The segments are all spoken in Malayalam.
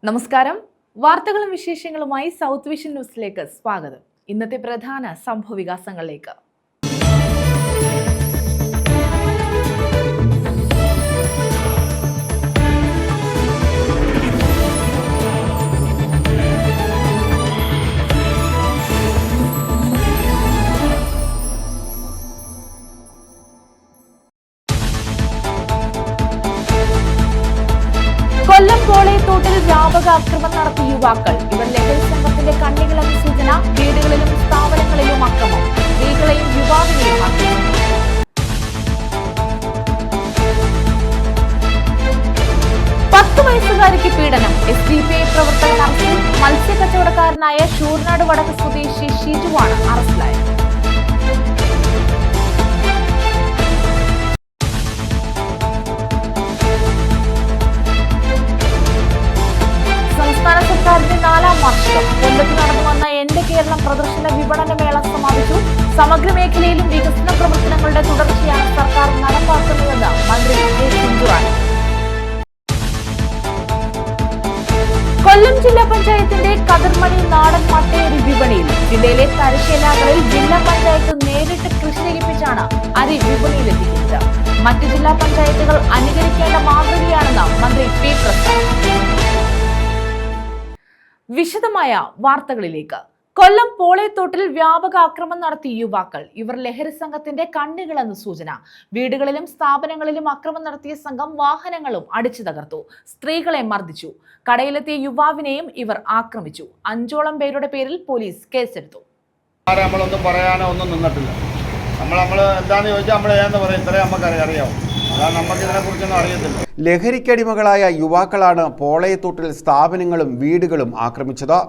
നമസ്കാരം. വാർത്തകളും വിശേഷങ്ങളുമായി സൗത്ത് വിഷൻ ന്യൂസിലേക്ക് സ്വാഗതം. ഇന്നത്തെ പ്രധാന സംഭവവികാസങ്ങളിലേക്ക്. കൊല്ലം പോളയത്തോട്ടിൽ വ്യാപക അക്രമം നടത്തിയ യുവാക്കൾ. ഇവർ ലഹരി സംഘത്തിന്റെ കണ്ണികളെന്ന സൂചന. വീടുകളിലും സ്ഥാപനങ്ങളിലും അക്രമം. സ്ത്രീകളെയും യുവാവിനെയും ആക്രമിച്ചു. 10 വയസ്സുകാരിക്ക് പീഡനം. SDPI പ്രവർത്തകൻ അറസ്റ്റിൽ. മത്സ്യക്കച്ചവടക്കാരനായ ഷൂർനാട് വടക്ക് സ്വദേശി ഷിജുവാണ് അറസ്റ്റിലായത്. സർക്കാരിന്റെ 4ാം വാർഷികം. കൊല്ലത്ത് നടന്നു വന്ന എന്റെ കേരളം പ്രദർശന വിപണന മേള സമാപിച്ചു. സമഗ്ര മേഖലയിലും വികസന പ്രവർത്തനങ്ങളുടെ തുടർച്ചയാണ് സർക്കാർ നടപ്പാക്കുന്നതെന്ന് മന്ത്രി ജെ ചിഞ്ചുറാണി. കൊല്ലം ജില്ലാ പഞ്ചായത്തിന്റെ കതിർമണി നാടൻ മട്ടയരി വിപണിയിൽ. ജില്ലയിലെ തലശ്ശേലകളിൽ ജില്ലാ പഞ്ചായത്ത് നേരിട്ട് കൃഷി ചെയ്യിപ്പിച്ചാണ് അരി വിപണിയിലെത്തിക്കുന്നത്. മറ്റ് ജില്ലാ പഞ്ചായത്തുകൾ അനുകരിക്കേണ്ട മാതൃകയാണെന്ന് മന്ത്രി പി പ്രസാദ്. വിശദമായ വാർത്തകളിലേക്ക്. കൊല്ലം പോളയത്തോട്ടിൽ വ്യാപക ആക്രമണം നടത്തിയ യുവാക്കൾ. ഇവർ ലഹരി സംഘത്തിന്റെ കണ്ണികളെന്ന് സൂചന. വീടുകളിലും സ്ഥാപനങ്ങളിലും അക്രമം നടത്തിയ സംഘം വാഹനങ്ങളും അടിച്ചു തകർത്തു. സ്ത്രീകളെ മർദ്ദിച്ചു. കടയിലെത്തിയ യുവാവിനെയും ഇവർ ആക്രമിച്ചു. 5ഓളം പേരുടെ പേരിൽ പോലീസ് കേസെടുത്തു. നമ്മളൊന്നും പറയാനോ ഒന്നും നിന്നിട്ടില്ല. നമ്മൾ എന്താന്ന് ചോദിച്ചാൽ നമ്മൾ ഏതെന്ന് പറയും. ഇത്രയും നമുക്കറിയാം. നമുക്കിതിനെക്കുറിച്ചൊന്നും അറിയത്തില്ല. ലഹരിക്കടിമകളായ യുവാക്കളാണ് പോളയത്തോട്ടിൽ സ്ഥാപനങ്ങളും വീടുകളും ആക്രമിച്ചത്.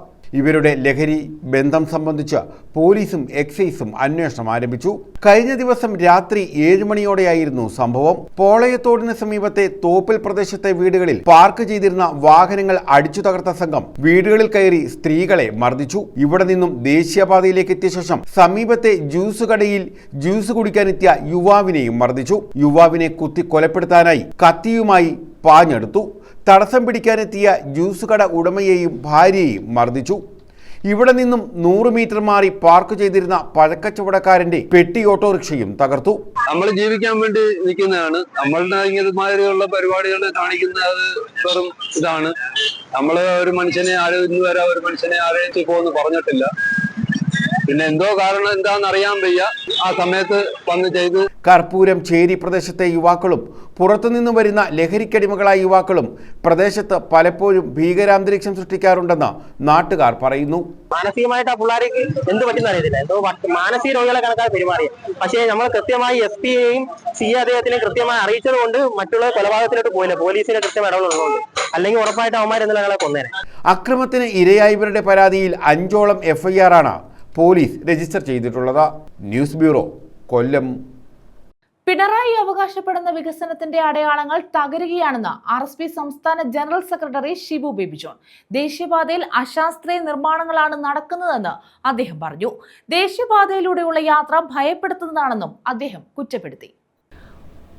ഇവരുടെ ലഹരി ബന്ധം സംബന്ധിച്ച് പോലീസും എക്സൈസും അന്വേഷണം ആരംഭിച്ചു. കഴിഞ്ഞ ദിവസം രാത്രി 7 മണിയോടെയായിരുന്നു സംഭവം. പോളയത്തോടിന് സമീപത്തെ തോപ്പിൽ പ്രദേശത്തെ വീടുകളിൽ പാർക്ക് ചെയ്തിരുന്ന വാഹനങ്ങൾ അടിച്ചു തകർത്ത സംഘം വീടുകളിൽ കയറി സ്ത്രീകളെ മർദ്ദിച്ചു. ഇവിടെ നിന്നും ദേശീയപാതയിലേക്ക് എത്തിയ ശേഷം സമീപത്തെ ജ്യൂസ് കടയിൽ ജ്യൂസ് കുടിക്കാനെത്തിയ യുവാവിനെയും മർദ്ദിച്ചു. യുവാവിനെ കുത്തി കൊലപ്പെടുത്താനായി കത്തിയുമായി പാഞ്ഞെടുത്തു. തടസ്സം പിടിക്കാനെത്തിയ ജ്യൂസ് കട ഉടമയെയും ഭാര്യയെയും മർദ്ദിച്ചു. ഇവിടെ നിന്നും 100 മീറ്റർ മാറി പാർക്ക് ചെയ്തിരുന്ന പഴക്കച്ചവടക്കാരന്റെ പെട്ടി ഓട്ടോറിക്ഷയും തകർത്തു. നമ്മൾ ജീവിക്കാൻ വേണ്ടി നിൽക്കുന്നതാണ്. നമ്മളുടെ ഇങ്ങനെയുള്ള പരിപാടികൾ കാണിക്കുന്നത് വെറും ഇതാണ്. നമ്മള് ഒരു മനുഷ്യനെ ആരും ഇന്ന് വരെ ഒരു മനുഷ്യനെ ആരെയും പോകുന്നു പറഞ്ഞിട്ടില്ല. പിന്നെ എന്തോ കാരണം എന്താണെന്ന് അറിയാൻ വയ്യ. ആ സമയത്ത് വന്ന് ചെയ്ത്. കർപ്പൂരം ചേരി പ്രദേശത്തെ യുവാക്കളും പുറത്തുനിന്ന് വരുന്ന ലഹരിക്കടിമകളായ യുവാക്കളും പ്രദേശത്ത് പലപ്പോഴും ഭീകരാന്തരീക്ഷം സൃഷ്ടിക്കാറുണ്ടെന്ന് നാട്ടുകാർ പറയുന്നു. മാനസികമായിട്ട് ആ പിള്ളേർക്ക് എന്ത് പറ്റുന്ന അറിയത്തില്ല. എന്തോ മാനസിക രോഗികളെ കണക്കാണ് പെരുമാറിയത്. പക്ഷേ നമ്മൾ കൃത്യമായി SP-യെയും അദ്ദേഹത്തിനെയും കൃത്യമായി അറിയിച്ചത് കൊണ്ട് മറ്റുള്ള കൊലപാതകത്തിലോട്ട് പോയില്ല. പോലീസിന്റെ കൃത്യം ഇടപെടുന്നതുകൊണ്ട്. അല്ലെങ്കിൽ ഉറപ്പായിട്ട് അവന്മാരെന്നുള്ള ഞങ്ങളെ കൊന്നേനെ. അക്രമത്തിന് ഇരയായവരുടെ പരാതിയിൽ 5ഓളം FIR ആണ് പോലീസ് രജിസ്റ്റർ ചെയ്തിട്ടുള്ളത്. ന്യൂസ് ബ്യൂറോ, കൊല്ലം. പിണറായി അവകാശപ്പെടുന്ന വികസനത്തിന്റെ അടയാളങ്ങൾ തകരുകയാണെന്ന് RSP സംസ്ഥാന general secretary Shibu baby John. ദേശീയപാതയിൽ അശാസ്ത്രീയ നിർമ്മാണങ്ങളാണ് നടക്കുന്നതെന്ന് അദ്ദേഹം പറഞ്ഞു. ദേശീയപാതയിലൂടെയുള്ള യാത്ര ഭയപ്പെടുത്തുന്നതാണെന്നും അദ്ദേഹം കുറ്റപ്പെടുത്തി.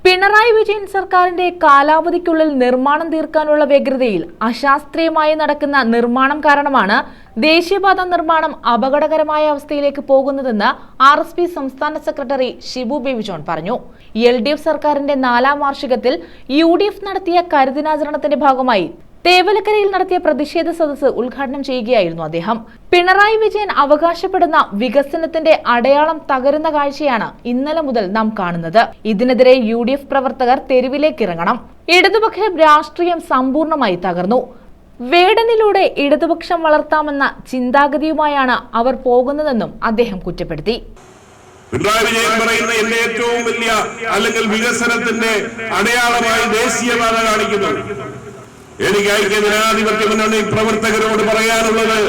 പിണറായി വിജയൻ സർക്കാരിന്റെ കാലാവധിക്കുള്ളിൽ നിർമ്മാണം തീർക്കാനുള്ള വ്യഗ്രതയിൽ അശാസ്ത്രീയമായി നടക്കുന്ന നിർമ്മാണം കാരണമാണ് ദേശീയപാത നിർമ്മാണം അപകടകരമായ അവസ്ഥയിലേക്ക് പോകുന്നതെന്ന് RSP സംസ്ഥാന സെക്രട്ടറി ഷിബു ബേബി ജോൺ പറഞ്ഞു. LDF സർക്കാരിന്റെ 4ാം വാർഷികത്തിൽ UDF നടത്തിയ കരുദിനാചരണത്തിന്റെ ഭാഗമായി തേവലക്കരയിൽ നടത്തിയ പ്രതിഷേധ സദസ്സ് ഉദ്ഘാടനം ചെയ്യുകയായിരുന്നു അദ്ദേഹം. പിണറായി വിജയൻ അവകാശപ്പെടുന്ന വികസനത്തിന്റെ അടയാളം തകരുന്ന കാഴ്ചയാണ് ഇന്നലെ മുതൽ നാം കാണുന്നത്. ഇതിനെതിരെ UDF പ്രവർത്തകർ തെരുവിലേക്കിറങ്ങണം. ഇടതുപക്ഷ രാഷ്ട്രീയം സമ്പൂർണ്ണമായി തകർന്നു. വേടനിലൂടെ ഇടതുപക്ഷം വളർത്താമെന്ന ചിന്താഗതിയുമായാണ് അവർ പോകുന്നതെന്നും അദ്ദേഹം കുറ്റപ്പെടുത്തി. പിണറായി വിജയൻ പറയുന്ന എന്റെ ഏറ്റവും വലിയ അല്ലെങ്കിൽ വികസനത്തിന്റെ അടയാളമായി ദേശീയപാത കാണിക്കുന്നു. എനിക്ക് ഐക്യ ജനാധിപത്യ മുന്നണി പ്രവർത്തകരോട് പറയാനുള്ളത്,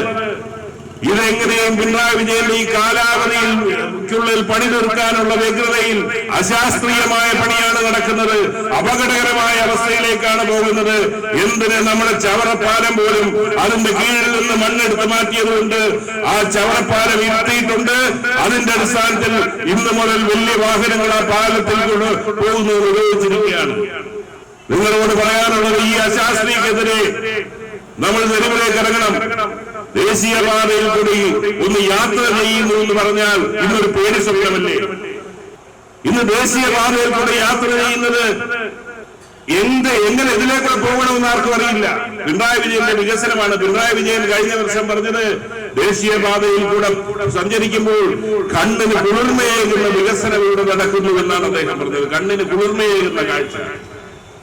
ഇതെങ്ങനെയും പിണറായി വിജയന്റെ ഈ കാലാവധിക്കുള്ളിൽ പണി തീർക്കാനുള്ള വ്യഗ്രതയിൽ അശാസ്ത്രീയമായ പണിയാണ് നടക്കുന്നത്. അപകടകരമായ അവസ്ഥയിലേക്കാണ് പോകുന്നത്. എന്തിന് നമ്മുടെ ചവറപ്പാലം പോലും അതിന്റെ കീഴിൽ നിന്ന് മണ്ണെടുത്ത് മാറ്റിയതുകൊണ്ട് ആ ചവറപ്പാലം ഇരുത്തിയിട്ടുണ്ട്. അതിന്റെ അടിസ്ഥാനത്തിൽ ഇന്ന് മുതൽ വലിയ വാഹനങ്ങൾ ആ പാലത്തിൽ പോകുന്നത് ഉപയോഗിച്ചിരിക്കുകയാണ്. നിങ്ങളോട് പറയാനുള്ളത്, ഈ അശാസ്ത്രീയക്കെതിരെ നമ്മൾ തെരുവിലേക്ക് ഇറങ്ങണം. ദേശീയപാതയിൽ കൂടി ഒന്ന് യാത്ര ചെയ്യുന്നു എന്ന് പറഞ്ഞാൽ ഇന്നൊരു പേടി സ്വപ്നമല്ലേ? ഇന്ന് ദേശീയപാതയിൽ കൂടി യാത്ര ചെയ്യുന്നത് എങ്ങനെ ഇതിലേക്കൂടെ പോകണമെന്ന് ആർക്കും അറിയില്ല. പിണറായി വിജയന്റെ വികസനമാണ്. പിണറായി വിജയൻ കഴിഞ്ഞ വർഷം പറഞ്ഞത് ദേശീയപാതയിൽ കൂടെ സഞ്ചരിക്കുമ്പോൾ കണ്ണിന് കുളിർമയേകുന്ന വികസനം ഇവിടെ നടക്കുന്നുവെന്നാണ് അദ്ദേഹം പറഞ്ഞത്. കണ്ണിന് കുളിർമയേകുന്ന കാഴ്ച.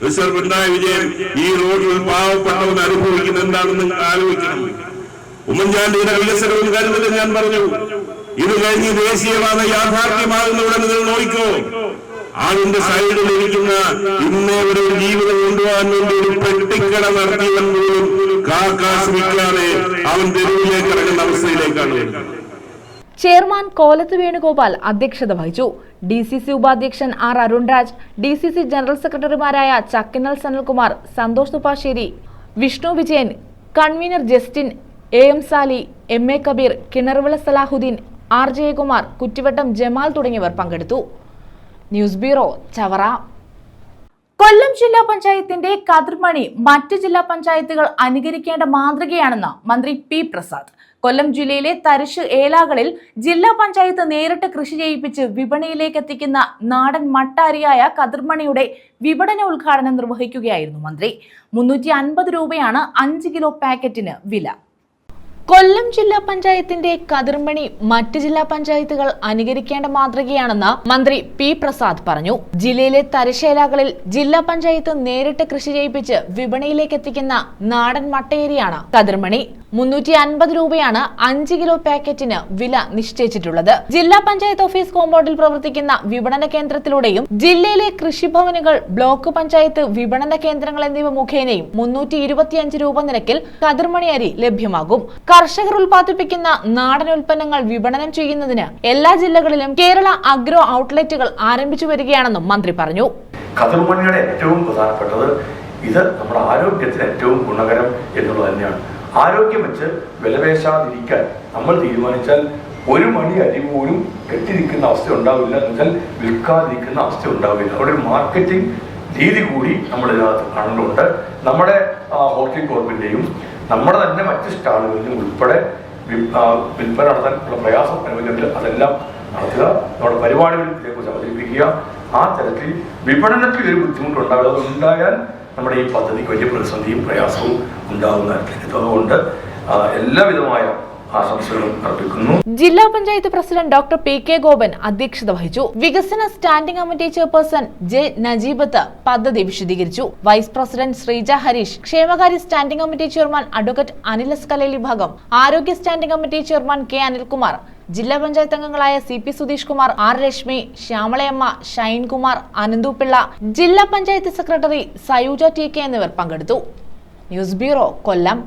മിസ്റ്റർ പിണറായി വിജയൻ ഈ റോഡിൽ പാവപ്പെട്ടവൻ അനുഭവിക്കുന്ന എന്താണെന്ന് ആലോചിക്കണം. ഉമ്മൻചാണ്ടിയുടെ വികസനവും കരുതലും ഞാൻ പറഞ്ഞു. ഇത് കഴിഞ്ഞ് ദേശീയപാത യാഥാർത്ഥ്യമാകുന്നവിടെ നിങ്ങൾ നോക്കിക്കോ. അതിന്റെ സൈഡിലിരിക്കുന്ന ഇന്നേ ഒരു ജീവിതം കൊണ്ടുപോകാൻ വേണ്ടി ഒരു പെട്ടിക്കട നടത്തിയവൻ പോലും കാശ്മിക്കാതെ അവൻ തെരുവിലേക്ക് ഇറങ്ങുന്ന അവസ്ഥയിലേക്കാണ് വരുന്നത്. ചെയർമാൻ കോലത്ത് വേണുഗോപാൽ അധ്യക്ഷത വഹിച്ചു. DCC ഉപാധ്യക്ഷൻ R. അരുൺരാജ്, DCC ജനറൽ സെക്രട്ടറിമാരായ Chakkinal Sanalkumar, Santhosh Thuppassery, Vishnu Vijayan, convener Justin, AM Sali, MA Kabeer, Kinaruvila Salahuddin, R. Jayakumar, Kuttivattam Jamal തുടങ്ങിയവർ പങ്കെടുത്തു. News bureau, Chavara. കൊല്ലം ജില്ലാ പഞ്ചായത്തിന്റെ കതിർമണി മറ്റ് ജില്ലാ പഞ്ചായത്തുകൾ അനുകരിക്കേണ്ട മാതൃകയാണെന്ന് മന്ത്രി P. പ്രസാദ്. കൊല്ലം ജില്ലയിലെ തരിശ് ഏലാകളിൽ ജില്ലാ പഞ്ചായത്ത് നേരിട്ട് കൃഷി ചെയ്യിപ്പിച്ച് വിപണിയിലേക്ക് എത്തിക്കുന്ന നാടൻ മട്ടാരിയായ കതിർമണിയുടെ വിപണന ഉദ്ഘാടനം നിർവഹിക്കുകയായിരുന്നു മന്ത്രി. 350 രൂപയാണ് 5 കിലോ പാക്കറ്റിന് വില. കൊല്ലം ജില്ലാ പഞ്ചായത്തിന്റെ കതിർമണി മറ്റ് ജില്ലാ പഞ്ചായത്തുകൾ അനുകരിക്കേണ്ട മാതൃകയാണെന്ന് മന്ത്രി P. പ്രസാദ് പറഞ്ഞു. ജില്ലയിലെ തരിശേലകളിൽ ജില്ലാ പഞ്ചായത്ത് നേരിട്ട് കൃഷി ചെയ്യിപ്പിച്ച് വിപണിയിലേക്ക് എത്തിക്കുന്ന നാടൻ മട്ടയേരിയാണ് കതിർമണി. 350 രൂപയാണ് 5 കിലോ പാക്കറ്റിന് വില നിശ്ചയിച്ചിട്ടുള്ളത്. ജില്ലാ പഞ്ചായത്ത് ഓഫീസ് കോമ്പൗണ്ടിൽ പ്രവർത്തിക്കുന്ന വിപണന കേന്ദ്രത്തിലൂടെയും ജില്ലയിലെ കൃഷിഭവനുകൾ, ബ്ലോക്ക് പഞ്ചായത്ത് വിപണന കേന്ദ്രങ്ങൾ എന്നിവ മുഖേനയും 325 രൂപ നിരക്കിൽ കതിർമണി അരി ലഭ്യമാകും. കർഷകർ ഉൽപ്പാദിപ്പിക്കുന്ന നാടൻ ഉൽപ്പന്നങ്ങൾ വിപണനം ചെയ്യുന്നതിന് എല്ലാ ജില്ലകളിലും കേരള അഗ്രോ ഔട്ട്ലെറ്റുകൾ ആരംഭിച്ചു വരികയാണെന്നും മന്ത്രി പറഞ്ഞു. കതിർമണിയുടെ ഏറ്റവും പ്രധാനപ്പെട്ടത് ഇത് നമ്മുടെ ആരോഗ്യത്തിന് ഏറ്റവും ഗുണകരം എന്നുള്ളത് തന്നെയാണ്. ആരോഗ്യം വെച്ച് വിലപേശാതിരിക്കാൻ നമ്മൾ തീരുമാനിച്ചാൽ ഒരു മണി അരി പോലും കെട്ടിരിക്കുന്ന അവസ്ഥ ഉണ്ടാവില്ല, എന്നുവെച്ചാൽ വിൽക്കാതിരിക്കുന്ന അവസ്ഥ ഉണ്ടാവില്ല. അവിടെ ഒരു മാർക്കറ്റിംഗ് രീതി കൂടി നമ്മൾ ഇതിനകത്ത് കാണുന്നുണ്ട്. നമ്മുടെ ഹോർട്ടികോർപ്പിന്റെയും നമ്മുടെ തന്നെ മറ്റ് സ്റ്റാളുകളിലും ഉൾപ്പെടെ വിൽപ്പന നടത്താനുള്ള പ്രയാസം അനുഭവിക്കുന്നില്ല. അതെല്ലാം നടത്തുക, നമ്മുടെ പരിപാടികളിൽ ഇതേക്കുറിച്ച് അവതരിപ്പിക്കുക. ആ തരത്തിൽ വിപണനത്തിൽ ഒരു ബുദ്ധിമുട്ടുണ്ടാകുക, അതുണ്ടായാൽ നമ്മുടെ ഈ പദ്ധതിക്ക് വലിയ പ്രതിസന്ധിയും പ്രയാസവും ഉണ്ടാകുന്നതായിരിക്കും. അതുകൊണ്ട് എല്ലാവിധമായ ആശംസകളും അർപ്പിക്കുന്നു. ജില്ലാ panchayat president doctor P. K. Gopan അധ്യക്ഷത വഹിച്ചു. വികസന standing committee chairperson J. Najeebath പദ്ധതി വിശദീകരിച്ചു. വൈസ് പ്രസിഡന്റ് ശ്രീജ ഹരീഷ്, ക്ഷേമകാര്യ standing committee chairman advocate Anil S Kaleli ഭാഗം, ആരോഗ്യ standing committee chairman K. Anilkumar, ജില്ലാ പഞ്ചായത്ത് അംഗങ്ങളായ CP സുധീഷ് കുമാർ, R. രശ്മി, ശ്യാമളയമ്മ, ഷൈൻകുമാർ, അനന്തുപിള്ള, ജില്ലാ പഞ്ചായത്ത് സെക്രട്ടറി സയൂജ TK എന്നിവർ പങ്കെടുത്തു. ന്യൂസ് ബ്യൂറോ, കൊല്ലം.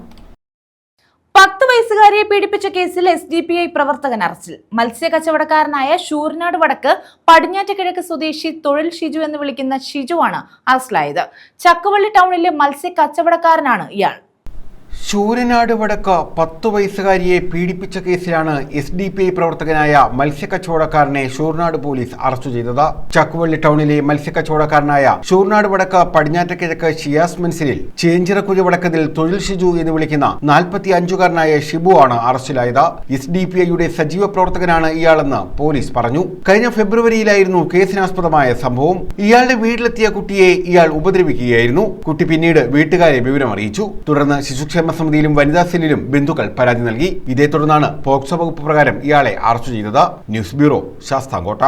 10 വയസ്സുകാരിയെ പീഡിപ്പിച്ച കേസിൽ SDPI പ്രവർത്തകൻ അറസ്റ്റിൽ. മത്സ്യ കച്ചവടക്കാരനായ ശൂരനാട് വടക്ക് പടിഞ്ഞാറ്റുകിഴക്ക് സ്വദേശി തൊഴിൽ ഷിജു എന്ന് വിളിക്കുന്ന ഷിജുവാണ് അറസ്റ്റിലായത്. ചക്കവള്ളി ടൗണിലെ മത്സ്യ കച്ചവടക്കാരനാണ് ഇയാൾ. ശൂരനാട് വടക്ക് 10 വയസ്സുകാരിയെ പീഡിപ്പിച്ച കേസിലാണ് SDPI പ്രവർത്തകനായ മത്സ്യക്കച്ചവടക്കാരനെ ശൂർനാട് പോലീസ് അറസ്റ്റ് ചെയ്തത്. ചക്കുവള്ളി ടൗണിലെ മത്സ്യക്കച്ചവടക്കാരനായ ശൂർനാട് വടക്ക് പടിഞ്ഞാറ്റക്കിഴക്ക് ഷിയാസ് മൻസിലിൽ ചേഞ്ചിറക്കുഴി വടക്കതിൽ തൊഴിൽ ഷിജു എന്ന് വിളിക്കുന്ന 45-കാരനായ ഷിബു ആണ് അറസ്റ്റിലായത്. SDPIയുടെ സജീവ പ്രവർത്തകനാണ് ഇയാളെന്ന് പോലീസ് പറഞ്ഞു. കഴിഞ്ഞ ഫെബ്രുവരിയിലായിരുന്നു കേസിനാസ്പദമായ സംഭവം. ഇയാളുടെ വീട്ടിലെത്തിയ കുട്ടിയെ ഇയാൾ ഉപദ്രവിക്കുകയായിരുന്നു. കുട്ടി പിന്നീട് വീട്ടുകാരെ വിവരം അറിയിച്ചു. തുടർന്ന് ശിശുക്ഷേമ സമിതിയിലും വനിതാ സെല്ലിലും ബന്ധുക്കൾ പരാതി നൽകി. ഇതേ തുടർന്നാണ് പോക്സോ വകുപ്പ് പ്രകാരം ഇയാളെ അറസ്റ്റ് ചെയ്തത്. News bureau, Sasthamkotta.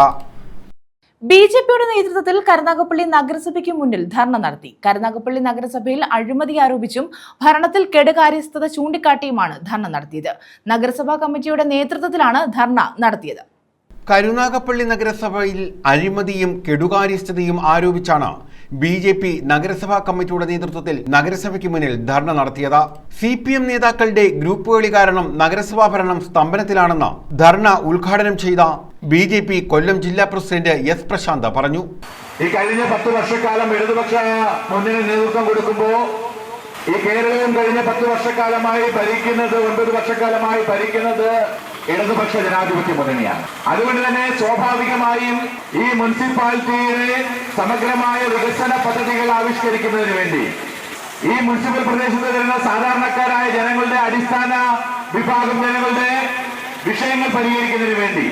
BJPയുടെ നേതൃത്വത്തിൽ കരുനാഗപ്പള്ളി നഗരസഭയ്ക്ക് മുന്നിൽ ധർണ നടത്തി. കരുനാഗപ്പള്ളി നഗരസഭയിൽ അഴിമതി ആരോപിച്ചും ഭരണത്തിൽ കെടുകാര്യസ്ഥത ചൂണ്ടിക്കാട്ടിയുമാണ് ധർണ നടത്തിയത്. നഗരസഭാ കമ്മിറ്റിയുടെ നേതൃത്വത്തിലാണ് ധർണ നടത്തിയത്. കരുനാഗപ്പള്ളി നഗരസഭയിൽ അഴിമതിയും കെടുകാര്യസ്ഥതയും ആരോപിച്ചാണ് BJP നഗരസഭാ കമ്മിറ്റിയുടെ നേതൃത്വത്തിൽ നഗരസഭയ്ക്ക് മുന്നിൽ ധർണ നടത്തിയത്. CPM നേതാക്കളുടെ ഗ്രൂപ്പുകളി കാരണം നഗരസഭാ ഭരണം സ്തംഭനത്തിലാണെന്ന് ധർണ ഉദ്ഘാടനം ചെയ്ത BJP കൊല്ലം ജില്ലാ പ്രസിഡന്റ് S. പ്രശാന്ത് പറഞ്ഞു. ഈ കഴിഞ്ഞ 10 വർഷക്കാലം ഇടതുപക്ഷ മുന്നണി നേതൃത്വം കൊടുക്കുമ്പോൾ ഈ കേരളം കഴിഞ്ഞ 10 വർഷക്കാലമായി ഭരിക്കുന്നത് 9 വർഷക്കാലമായി ഭരിക്കുന്നത് ഇടതുപക്ഷ ജനാധിപത്യ മുന്നണിയാണ്. അതുകൊണ്ട് തന്നെ സ്വാഭാവികമായും ഈ മുനിസിപ്പാലിറ്റിയിലെ സമഗ്രമായ വികസന പദ്ധതികൾ ആവിഷ്കരിക്കുന്നതിന് വേണ്ടി ഈ മുനിസിപ്പൽ പ്രദേശത്ത് വരുന്ന സാധാരണക്കാരായ ജനങ്ങളുടെ അടിസ്ഥാന വിഭാഗം ജനങ്ങളുടെ വിഷയങ്ങൾ പരിഹരിക്കുന്നതിന് വേണ്ടി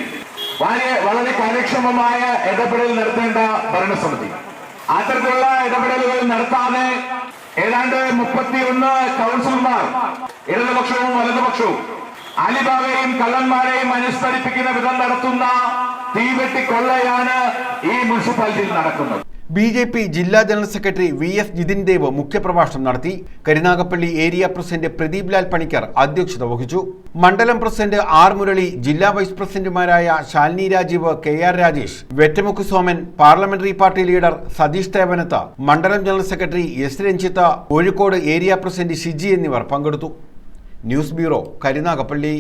വളരെ കാര്യക്ഷമമായ ഇടപെടൽ നടത്തേണ്ട ഭരണസമിതി അത്തരത്തിലുള്ള ഇടപെടലുകൾ നടത്താതെ ഏതാണ്ട് 31 കൗൺസിലർമാർ ഇടതുപക്ഷവും വലതുപക്ഷവും അലിബാബയെയും കള്ളന്മാരെയും അനുസ്മരിപ്പിക്കുന്ന വിധം നടത്തുന്ന തീവെട്ടി കൊള്ളയാണ് ഈ മുനിസിപ്പാലിറ്റിയിൽ നടക്കുന്നത്. BJP ജില്ലാ general secretary VS Jithin Dev മുഖ്യപ്രഭാഷണം നടത്തി. കരുനാഗപ്പള്ളി ഏരിയ പ്രസിഡന്റ് പ്രദീപ് ലാൽ പണിക്കർ അധ്യക്ഷത വഹിച്ചു. മണ്ഡലം പ്രസിഡന്റ് R മുരളി, ജില്ലാ വൈസ് പ്രസിഡന്റുമാരായ Shalini Rajeev, KR Rajesh, Vettamukku Soman, parliamentary party leader Satheesh Thevanath, മണ്ഡലം general secretary S Ranjith, Kozhikode area president Shiji എന്നിവർ പങ്കെടുത്തു. News bureau, Karunagappally.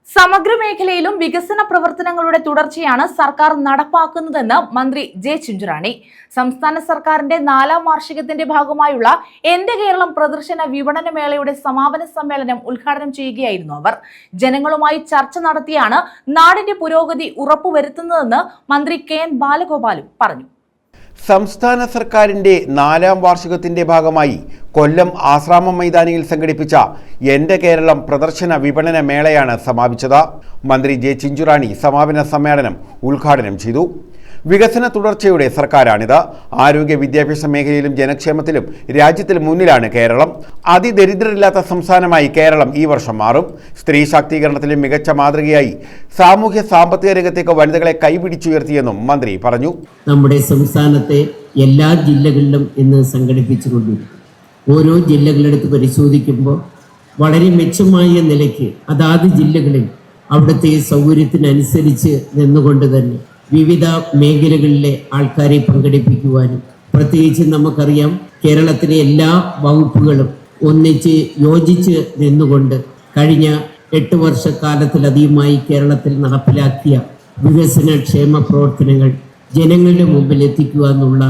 സമഗ്ര മേഖലയിലും വികസന പ്രവർത്തനങ്ങളുടെ തുടർച്ചയാണ് സർക്കാർ നടപ്പാക്കുന്നതെന്ന് മന്ത്രി ജെ ചിഞ്ചുറാണി. സംസ്ഥാന സർക്കാരിന്റെ 4ാം വാർഷികത്തിന്റെ ഭാഗമായുള്ള എന്റെ കേരളം പ്രദർശന വിപണന മേളയുടെ സമാപന സമ്മേളനം ഉദ്ഘാടനം ചെയ്യുകയായിരുന്നു അവർ. ജനങ്ങളുമായി ചർച്ച നടത്തിയാണ് നാടിന്റെ പുരോഗതി ഉറപ്പുവരുത്തുന്നതെന്ന് മന്ത്രി KN ബാലഗോപാലും പറഞ്ഞു. സംസ്ഥാന സർക്കാരിന്റെ 4ാം വാർഷികത്തിന്റെ ഭാഗമായി കൊല്ലം ആശ്രാമം മൈതാനിയിൽ സംഘടിപ്പിച്ച എന്റെ കേരളം പ്രദർശന വിപണന മേളയാണ് സമാപിച്ചത്. മന്ത്രി ജെ ചിഞ്ചുറാണി സമാപന സമ്മേളനം ഉദ്ഘാടനം ചെയ്തു. വികസന തുടർച്ചയുടെ സർക്കാരാണിത്. ആരോഗ്യ വിദ്യാഭ്യാസ മേഖലയിലും ജനക്ഷേമത്തിലും രാജ്യത്തിൽ മുന്നിലാണ് കേരളം. അതിദരിദ്രരില്ലാത്ത സംസ്ഥാനമായി കേരളം ഈ വർഷം മാറും. സ്ത്രീ ശാക്തീകരണത്തിലും മികച്ച മാതൃകയായി സാമൂഹ്യ സാമ്പത്തിക രംഗത്തേക്ക് വനിതകളെ കൈപിടിച്ചുയർത്തിയെന്നും മന്ത്രി പറഞ്ഞു. നമ്മുടെ സംസ്ഥാനത്തെ എല്ലാ ജില്ലകളിലും ഇന്ന് സംഘടിപ്പിച്ചുകൊണ്ടിരിക്കും. ഓരോ ജില്ലകളെടുത്ത് പരിശോധിക്കുമ്പോൾ വളരെ മെച്ചമായ നിലയ്ക്ക് അതാത് ജില്ലകളിൽ അവിടുത്തെ സൗകര്യത്തിനനുസരിച്ച് നിന്നുകൊണ്ട് തന്നെ വിവിധ മേഖലകളിലെ ആൾക്കാരെ പങ്കെടുപ്പിക്കുവാനും, പ്രത്യേകിച്ച് നമുക്കറിയാം കേരളത്തിലെ എല്ലാ വകുപ്പുകളും ഒന്നിച്ച് യോജിച്ച് നിന്നുകൊണ്ട് കഴിഞ്ഞ 8 വർഷക്കാലത്തിലധികമായി കേരളത്തിൽ നടപ്പിലാക്കിയ വികസന ക്ഷേമ പ്രവർത്തനങ്ങൾ ജനങ്ങളുടെ മുമ്പിൽ എത്തിക്കുക എന്നുള്ള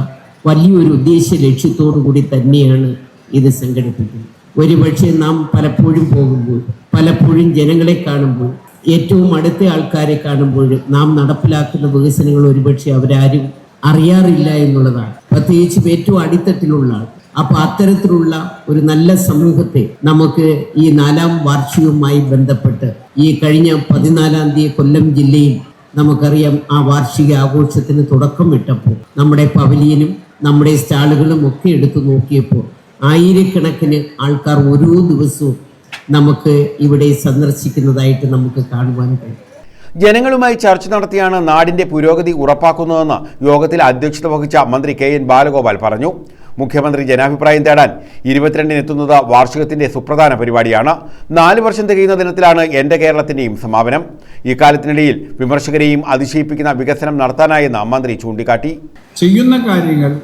വലിയൊരു ഉദ്ദേശ ലക്ഷ്യത്തോടു കൂടി തന്നെയാണ് ഇത് സംഘടിപ്പിക്കുന്നത്. ഒരുപക്ഷെ നാം പലപ്പോഴും പോകുമ്പോൾ, പലപ്പോഴും ജനങ്ങളെ കാണുമ്പോൾ, ഏറ്റവും അടുത്ത ആൾക്കാരെ കാണുമ്പോൾ നാം നടപ്പിലാക്കുന്ന വികസനങ്ങൾ ഒരുപക്ഷെ അവരാരും അറിയാറില്ല എന്നുള്ളതാണ്. പ്രത്യേകിച്ചും ഏറ്റവും അടിത്തട്ടിലുള്ള ആൾ. അപ്പൊ അത്തരത്തിലുള്ള ഒരു നല്ല സമൂഹത്തെ നമുക്ക് ഈ 4ാം വാർഷികവുമായി ബന്ധപ്പെട്ട് ഈ കഴിഞ്ഞ 14-ാം തീയതി കൊല്ലം ജില്ലയിൽ നമുക്കറിയാം ആ വാർഷിക ആഘോഷത്തിന് തുടക്കം ഇട്ടപ്പോൾ നമ്മുടെ പവലിയനും നമ്മുടെ സ്റ്റാളുകളും ഒക്കെ എടുത്തു നോക്കിയപ്പോൾ ആയിരക്കണക്കിന് ആൾക്കാർ ഓരോ ദിവസവും നമുക്ക് ഇവിടെ സന്ദർശിക്കുന്നതായിട്ട് നമുക്ക് കാണുവാൻ കഴിയും. ജനങ്ങളുമായി ചർച്ച നടത്തിയാണ് നാടിന്റെ പുരോഗതി ഉറപ്പാക്കുന്നതെന്ന് യോഗത്തിൽ അധ്യക്ഷത വഹിച്ച മന്ത്രി KN ബാലഗോപാൽ പറഞ്ഞു. മുഖ്യമന്ത്രി ജനാഭിപ്രായം തേടാൻ 22-ന് എത്തുന്നത് വാർഷികത്തിന്റെ സുപ്രധാന പരിപാടിയാണ്. 4 വർഷം തികയുന്ന ദിനത്തിലാണ് എന്റെ കേരളത്തിന്റെയും സമാപനം. ഇക്കാലത്തിനിടയിൽ വിമർശകരെയും അതിശയിപ്പിക്കുന്ന വികസനം നടത്താനായെന്ന് മന്ത്രി ചൂണ്ടിക്കാട്ടി. ചെയ്യുന്ന കാര്യങ്ങൾ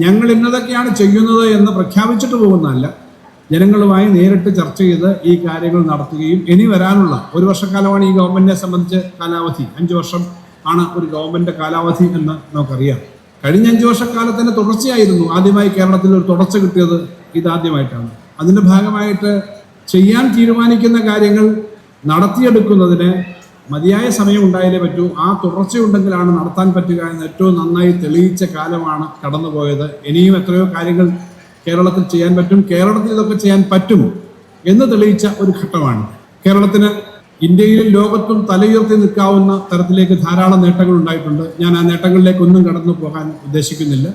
ഞങ്ങൾ ഇന്നതൊക്കെയാണ് ചെയ്യുന്നത് എന്ന് പ്രഖ്യാപിച്ചിട്ട് പോകുന്നതല്ല, ജനങ്ങളുമായി നേരിട്ട് ചർച്ച ചെയ്ത് ഈ കാര്യങ്ങൾ നടത്തുകയും ഇനി വരാനുള്ള 1 വർഷക്കാലമാണ് ഈ ഗവൺമെന്റിനെ സംബന്ധിച്ച് കാലാവധി. 5 വർഷം ആണ് ഒരു ഗവൺമെന്റ് കാലാവധി എന്ന് നമുക്കറിയാം. കഴിഞ്ഞ 5 വർഷക്കാലത്തിന്റെ തുടർച്ചയായിരുന്നു. ആദ്യമായി കേരളത്തിൽ ഒരു തുടർച്ച കിട്ടിയത് ഇതാദ്യമായിട്ടാണ്. അതിന്റെ ഭാഗമായിട്ട് ചെയ്യാൻ തീരുമാനിക്കുന്ന കാര്യങ്ങൾ നടത്തിയെടുക്കുന്നതിന് മതിയായ സമയം ഉണ്ടായാലേ പറ്റൂ. ആ തുടർച്ചയുണ്ടെങ്കിലാണ് നടത്താൻ പറ്റുക എന്ന് ഏറ്റവും നന്നായി തെളിയിച്ച കാലമാണ് കടന്നുപോയത്. ഇനിയും എത്രയോ കാര്യങ്ങൾ കേരളത്തിൽ ചെയ്യാൻ പറ്റും, കേരളത്തിൽ ഇതൊക്കെ ചെയ്യാൻ പറ്റും എന്ന് തെളിയിച്ച ഒരു ഘട്ടമാണ്. കേരളത്തിന് ഇന്ത്യയിലും ലോകത്തും തലയുയർത്തി നിൽക്കാവുന്ന തരത്തിലേക്ക് ധാരാളം നേട്ടങ്ങൾ ഉണ്ടായിട്ടുണ്ട്. ഞാൻ ആ നേട്ടങ്ങളിലേക്കൊന്നും കടന്നു പോകാൻ ഉദ്ദേശിക്കുന്നില്ല.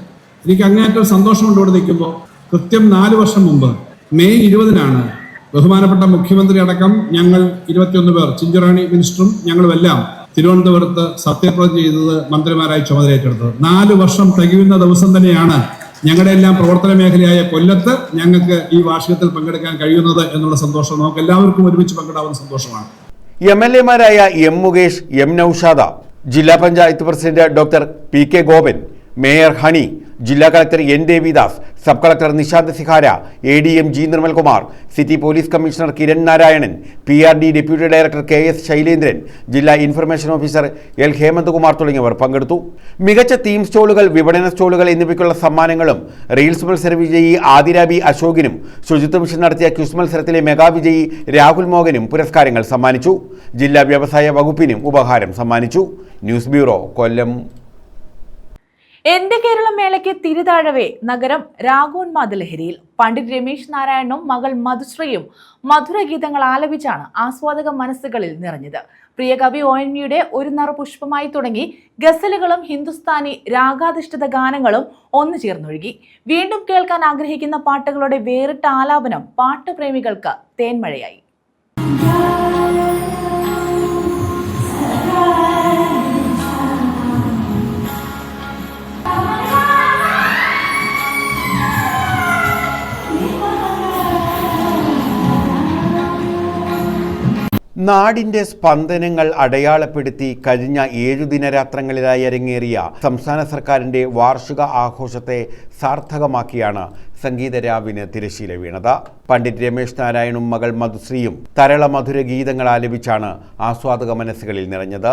എനിക്ക് അങ്ങേയറ്റം സന്തോഷമുണ്ട് ഇവിടെ നിൽക്കുമ്പോൾ. കൃത്യം 4 വർഷം മുമ്പ് മെയ് 20-നാണ് ബഹുമാനപ്പെട്ട മുഖ്യമന്ത്രി അടക്കം ഞങ്ങൾ 21 പേർ, ചിഞ്ചുറാണി മിനിസ്റ്ററും ഞങ്ങളുമെല്ലാം തിരുവനന്തപുരത്ത് സത്യപ്രതിജ്ഞ ചെയ്തത്, മന്ത്രിമാരായി ചുമതലയേറ്റെടുത്തത്. 4 വർഷം തികയുന്ന ദിവസം തന്നെയാണ് ഞങ്ങളുടെ എല്ലാം പ്രവർത്തന മേഖലയായ കൊല്ലത്ത് ഞങ്ങൾക്ക് ഈ വാർഷികത്തിൽ പങ്കെടുക്കാൻ കഴിയുന്നത് എന്നുള്ള സന്തോഷം നമുക്ക് എല്ലാവർക്കും ഒരുമിച്ച് പങ്കിടാവുന്ന സന്തോഷമാണ്. MLA-മാരായ M മുകേഷ്, M നൌഷാദ, ജില്ലാ panchayat president doctor PK Gopan, mayor Honey, ജില്ലാ collector N Devidas, sub collector Nishanth Sihara, ADM G Nirmalkumar, city police commissioner Kiran Narayanan, PRD deputy director KS Shailendran, ജില്ലാ ഇൻഫർമേഷൻ ഓഫീസർ L ഹേമന്ത്കുമാർ തുടങ്ങിയവർ പങ്കെടുത്തു. മികച്ച തീം സ്റ്റോളുകൾ, വിപണന സ്റ്റോളുകൾ എന്നിവയ്ക്കുള്ള സമ്മാനങ്ങളും റീൽസ് മത്സര വിജയി ആദിരാബി അശോകിനും ശുചിത്വ മിഷൻ നടത്തിയ ക്വിസ് മത്സരത്തിലെ മെഗാ വിജയി രാഹുൽ മോഹനും പുരസ്കാരങ്ങൾ സമ്മാനിച്ചു. ജില്ലാ വ്യവസായ വകുപ്പിനും ഉപഹാരം സമ്മാനിച്ചു. ന്യൂസ് ബ്യൂറോ, കൊല്ലം. എന്റെ കേരളം മേളയ്ക്ക് തിരിതാഴവേ നഗരം രാഗോന്മാദ ലഹരിയിൽ. പണ്ഡിറ്റ് രമേശ് നാരായണനും മകൾ മധുശ്രീയും മധുരഗീതങ്ങൾ ആലപിച്ചാണ് ആസ്വാദക മനസ്സുകളിൽ നിറഞ്ഞത്. പ്രിയ കവി ONVയുടെ ഒരു നറു പുഷ്പമായി തുടങ്ങി ഗസലുകളും ഹിന്ദുസ്ഥാനി രാഗാധിഷ്ഠിത ഗാനങ്ങളും ഒന്നു ചേർന്നൊഴുകി. വീണ്ടും കേൾക്കാൻ ആഗ്രഹിക്കുന്ന പാട്ടുകളുടെ വേറിട്ട ആലാപനം പാട്ടുപ്രേമികൾക്ക് തേന്മഴയായി. നാടിന്റെ സ്പന്ദനങ്ങൾ അടയാളപ്പെടുത്തി കഴിഞ്ഞ 7 ദിനരാത്രങ്ങളിലായി അരങ്ങേറിയ സംസ്ഥാന സർക്കാരിന്റെ വാർഷിക ആഘോഷത്തെ സാർത്ഥകമാക്കിയാണ് സംഗീതരാവിന് തിരശ്ശീല വീണത്. പണ്ഡിറ്റ് രമേശ് നാരായണനും മകൾ മധുശ്രീയും തരള മധുര ഗീതങ്ങൾ ആലപിച്ചാണ് ആസ്വാദക മനസ്സുകളിൽ നിറഞ്ഞത്.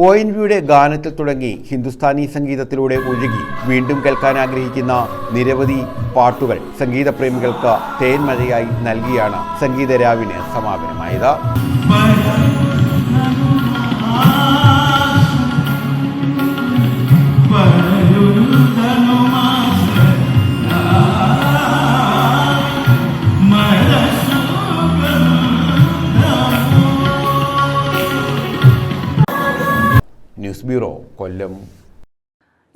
ONVയുടെ ഗാനത്തിൽ തുടങ്ങി ഹിന്ദുസ്ഥാനി സംഗീതത്തിലൂടെ ഒഴുകി വീണ്ടും കേൾക്കാൻ ആഗ്രഹിക്കുന്ന നിരവധി പാട്ടുകൾ സംഗീതപ്രേമികൾക്ക് തേന്മഴയായി നൽകിയാണ് സംഗീതരാവിന് സമാപനമായത്. ന്യൂസ് ബ്യൂറോ, കൊല്ലം.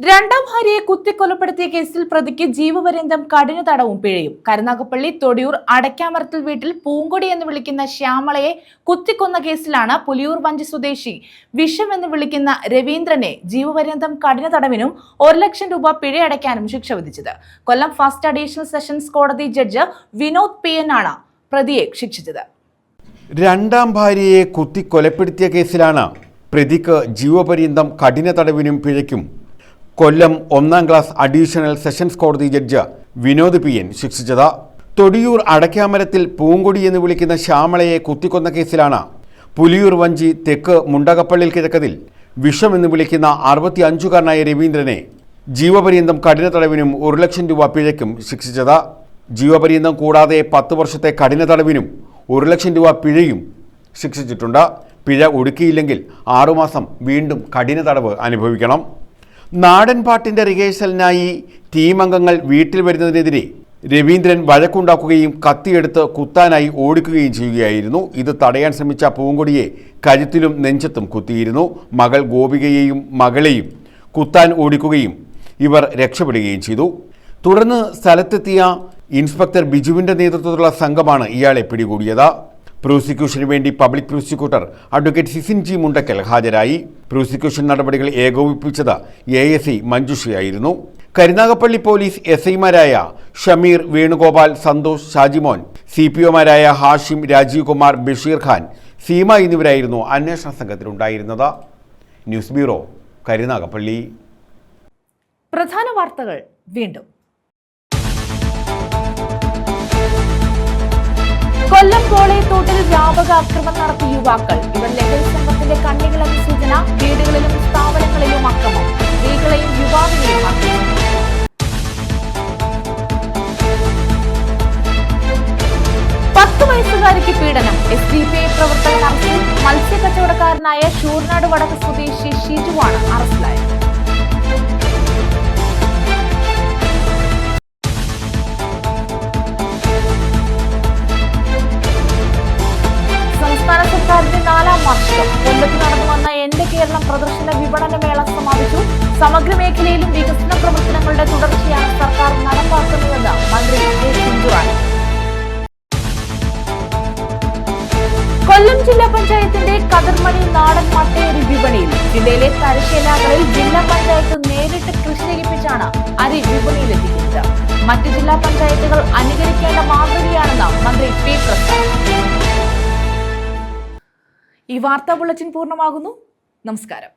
രണ്ടാം ഭാര്യയെ കുത്തിക്കൊലപ്പെടുത്തിയ കേസിൽ പ്രതിക്ക് ജീവപര്യന്തം കഠിന തടവും പിഴയും. കരുനാഗപ്പള്ളി തൊടിയൂർ അടയ്ക്കാമരത്തിൽ വീട്ടിൽ പൂങ്കൊടി എന്ന് വിളിക്കുന്ന ശ്യാമളയെ കുത്തിക്കൊന്ന കേസിലാണ് പുലിയൂർ വഞ്ചി സ്വദേശി വിഷം എന്ന് വിളിക്കുന്ന രവീന്ദ്രനെ ജീവപര്യന്തം കഠിന തടവിനും 1 ലക്ഷം രൂപ പിഴയടയ്ക്കാനും ശിക്ഷ വിധിച്ചത്. കൊല്ലം ഫസ്റ്റ് അഡീഷണൽ സെഷൻസ് കോടതി ജഡ്ജ് വിനോദ് PN ആണ് പ്രതിയെ ശിക്ഷിച്ചത്. രണ്ടാം ഭാര്യയെ കുത്തിക്കൊലപ്പെടുത്തിയ കേസിലാണ് പ്രതിക്ക് ജീവപര്യന്തം കഠിന തടവിനും പിഴയ്ക്കും കൊല്ലം 1ാം ക്ലാസ് അഡീഷണൽ സെഷൻസ് കോടതി ജഡ്ജ് വിനോദ് PN ശിക്ഷിച്ചത്. തൊടിയൂർ അടയ്ക്കാമരത്തിൽ പൂങ്കൊടി എന്ന് വിളിക്കുന്ന ശ്യാമളയെ കുത്തിക്കൊന്ന കേസിലാണ് പുലിയൂർ വഞ്ചി തെക്ക് മുണ്ടകപ്പള്ളിൽ കിഴക്കതിൽ വിഷം എന്ന് വിളിക്കുന്ന 65കാരനായ രവീന്ദ്രനെ ജീവപര്യന്തം കഠിന തടവിനും 1 ലക്ഷം രൂപ പിഴയ്ക്കും ശിക്ഷിച്ചത്. ജീവപര്യന്തം കൂടാതെ 10 വർഷത്തെ കഠിന തടവിനും 1 ലക്ഷം രൂപ പിഴയും ശിക്ഷിച്ചിട്ടുണ്ട്. പിഴ ഒടുക്കിയില്ലെങ്കിൽ 6 മാസം വീണ്ടും കഠിന തടവ് അനുഭവിക്കണം. നാടൻ പാട്ടിൻ്റെ റിഹേഴ്സലിനായി ടീം അംഗങ്ങൾ വീട്ടിൽ വരുന്നതിനെതിരെ രവീന്ദ്രൻ വഴക്കുണ്ടാക്കുകയും കത്തിയെടുത്ത് കുത്താനായി ഓടിക്കുകയും ചെയ്യുകയായിരുന്നു. ഇത് തടയാൻ ശ്രമിച്ച പൂങ്കൊടിയെ കഴുത്തിലും നെഞ്ചത്തും കുത്തിയിരുന്നു. മകൾ ഗോപികയെയും മകളെയും കുത്താൻ ഓടിക്കുകയും ഇവർ രക്ഷപ്പെടുകയും ചെയ്തു. തുടർന്ന് സ്ഥലത്തെത്തിയ ഇൻസ്പെക്ടർ ബിജുവിൻ്റെ നേതൃത്വത്തിലുള്ള സംഘമാണ് ഇയാളെ പിടികൂടിയത്. പ്രോസിക്യൂഷന് വേണ്ടി public prosecutor advocate Sisin G Mundakkal ഹാജരായി. പ്രോസിക്യൂഷൻ നടപടികൾ ഏകോപിപ്പിച്ചത് ASI മഞ്ജുഷയായിരുന്നു. കരുനാഗപ്പള്ളി പോലീസ് SIമാരായ ഷമീർ, വേണുഗോപാൽ, സന്തോഷ്, ഷാജിമോൻ, CPOമാരായ ഹാഷിം, രാജീവ് കുമാർ, ബഷീർ ഖാൻ, സീമ എന്നിവരായിരുന്നു അന്വേഷണ സംഘത്തിലുണ്ടായിരുന്നത്. News bureau, Karunagappally. പ്രധാന വാർത്തകൾ വീണ്ടും. കൊല്ലം പോളയത്തോട്ടിൽ വ്യാപക അക്രമം നടത്തിയ യുവാക്കൾ. ഇവർ ലഹരി സംഘത്തിന്റെ കണ്ണികളെന്ന സൂചന. വീടുകളിലും സ്ഥാപനങ്ങളിലും അക്രമം. സ്ത്രീകളെയും യുവാവിനെയും ആക്രമിച്ചു. വയസ്സുകാരിക്ക് പീഡനം. SDPI പ്രവർത്തകൻ അറസ്റ്റിൽ. മത്സ്യക്കച്ചവടക്കാരനായ ശൂർനാട് വടക്ക് സ്വദേശി ഷിജുവാണ് അറസ്റ്റിലായത്. സംസ്ഥാന സർക്കാരിന്റെ 4ാം വാർഷികം. കൊല്ലത്ത് നടന്നു വന്ന എന്റെ കേരളം പ്രദർശന വിപണന മേള സമാപിച്ചു. സമഗ്ര മേഖലയിലും വികസന പ്രവർത്തനങ്ങളുടെ തുടർച്ചയാണ് സർക്കാർ നടപ്പാക്കുന്നതെന്ന് മന്ത്രി ചിഞ്ചുറാണി. കൊല്ലം ജില്ലാ പഞ്ചായത്തിന്റെ കതിർമണി നാടൻ മട്ടയരി വിപണിയിൽ. ജില്ലയിലെ തലശ്ശേലകളിൽ ജില്ലാ പഞ്ചായത്ത് നേരിട്ട് കൃഷി ചെയ്യിപ്പിച്ചാണ് അരി വിപണിയിലെത്തിക്കുന്നത്. മറ്റ് ജില്ലാ പഞ്ചായത്തുകൾ അനുകരിക്കേണ്ട മാതൃകയാണെന്ന് മന്ത്രി P. പ്രസാദ്. ഈ വാർത്താ ബുള്ളറ്റിൻ പൂർണ്ണമാകുന്നു. നമസ്കാരം.